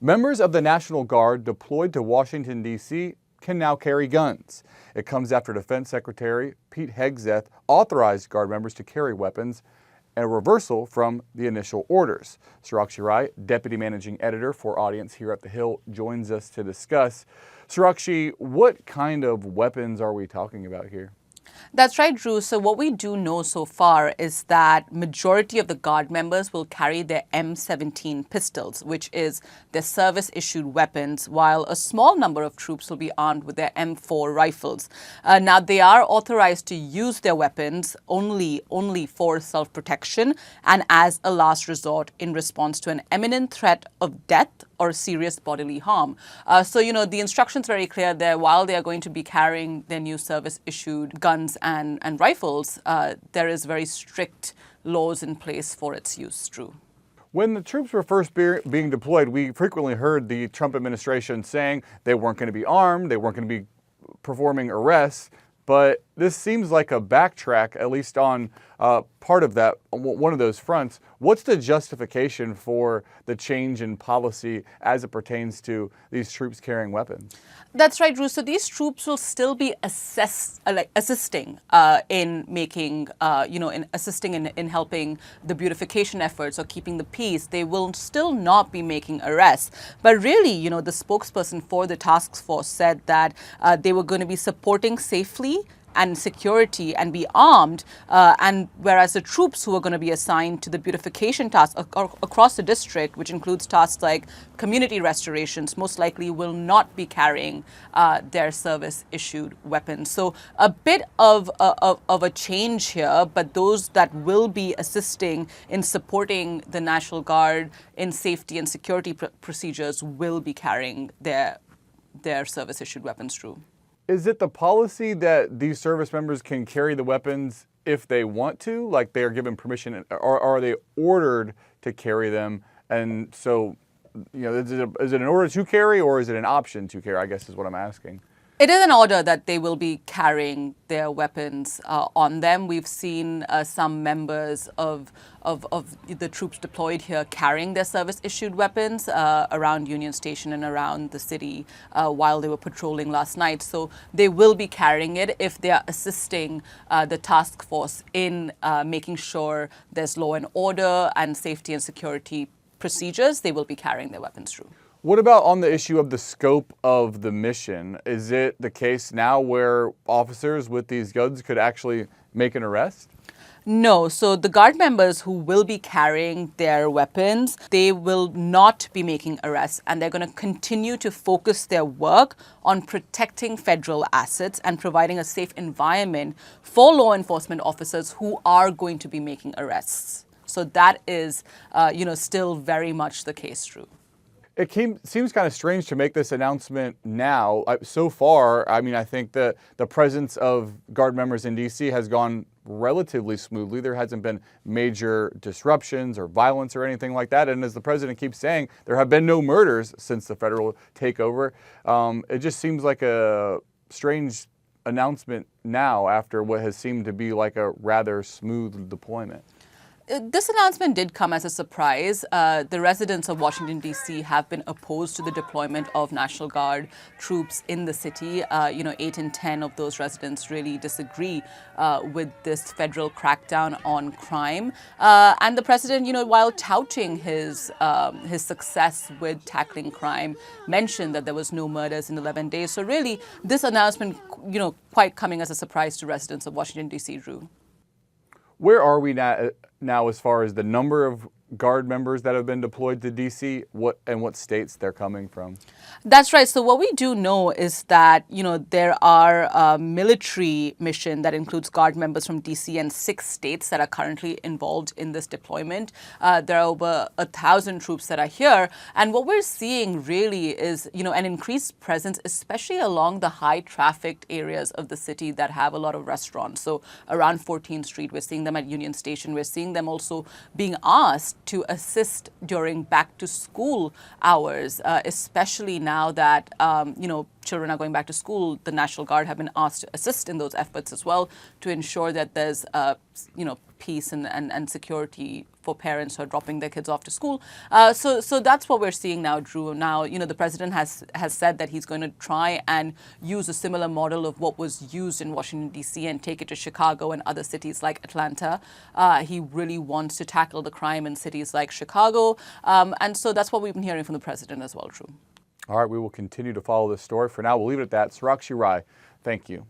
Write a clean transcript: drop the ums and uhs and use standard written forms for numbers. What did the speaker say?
Members of the National Guard deployed to Washington, D.C. can now carry guns. It comes after Defense Secretary Pete Hegseth authorized Guard members to carry weapons, a reversal from the initial orders. Sarakshi Rai, Deputy Managing Editor for Audience here at The Hill, joins us to discuss. Sarakshi, what kind of weapons are we talking about here? That's right, Drew. So what we do know so far is that majority of the Guard members will carry their M17 pistols, which is their service-issued weapons, while a small number of troops will be armed with their M4 rifles. Now, they are authorized to use their weapons only for self-protection and as a last resort in response to an imminent threat of death or serious bodily harm. The instructions are very clear there. While they are going to be carrying their new service-issued guns and rifles, there is very strict laws in place for its use, Drew. When the troops were first being deployed, we frequently heard the Trump administration saying they weren't going to be armed, they weren't going to be performing arrests. But this seems like a backtrack, at least on part of that, one of those fronts. What's the justification for the change in policy as it pertains to these troops carrying weapons? That's right, Drew. So these troops will still be assisting in making, in helping the beautification efforts or keeping the peace. They will still not be making arrests. But really, the spokesperson for the task force said that they were going to be supporting safely and security and be armed, and whereas the troops who are going to be assigned to the beautification tasks across the district, which includes tasks like community restorations, most likely will not be carrying their service-issued weapons. So a bit of a change here, but those that will be assisting in supporting the National Guard in safety and security procedures will be carrying their service-issued weapons, Drew. Is it the policy that these service members can carry the weapons if they want to, like they are given permission, or are they ordered to carry them? And so, is it an order to carry or is it an option to carry, I guess is what I'm asking. It is an order that they will be carrying their weapons on them. We've seen some members of the troops deployed here carrying their service-issued weapons around Union Station and around the city while they were patrolling last night. So they will be carrying it if they are assisting the task force in making sure there's law and order and safety and security procedures. They will be carrying their weapons through. What about on the issue of the scope of the mission? Is it the case now where officers with these guns could actually make an arrest? No. So the Guard members who will be carrying their weapons, they will not be making arrests, and they're going to continue to focus their work on protecting federal assets and providing a safe environment for law enforcement officers who are going to be making arrests. So that is, still very much the case, Drew. It seems kind of strange to make this announcement now. So far, I think the presence of Guard members in D.C. has gone relatively smoothly. There hasn't been major disruptions or violence or anything like that. And as the president keeps saying, there have been no murders since the federal takeover. It just seems like a strange announcement now after what has seemed to be like a rather smooth deployment. This announcement did come as a surprise. The residents of Washington, D.C. have been opposed to the deployment of National Guard troops in the city. 8 in 10 of those residents really disagree with this federal crackdown on crime. And the president, while touting his success with tackling crime, mentioned that there was no murders in 11 days. So really, this announcement, quite coming as a surprise to residents of Washington, D.C., Drew. Where are we now as far as the number of Guard members that have been deployed to D.C., what states they're coming from? That's right. So what we do know is that, there are a military mission that includes Guard members from D.C. and 6 states that are currently involved in this deployment. There are over 1,000 troops that are here. And what we're seeing really is, an increased presence, especially along the high-trafficked areas of the city that have a lot of restaurants. So around 14th Street, we're seeing them at Union Station. We're seeing them also being asked to assist during back-to-school hours, especially now that, children are going back to school. The National Guard have been asked to assist in those efforts as well to ensure that there's peace and security for parents who are dropping their kids off to school. So that's what we're seeing now, Drew. Now, the president has said that he's going to try and use a similar model of what was used in Washington, D.C. and take it to Chicago and other cities like Atlanta. He really wants to tackle the crime in cities like Chicago. And so that's what we've been hearing from the president as well, Drew. All right, we will continue to follow this story. For now, we'll leave it at that. Sarakshi Rai, thank you.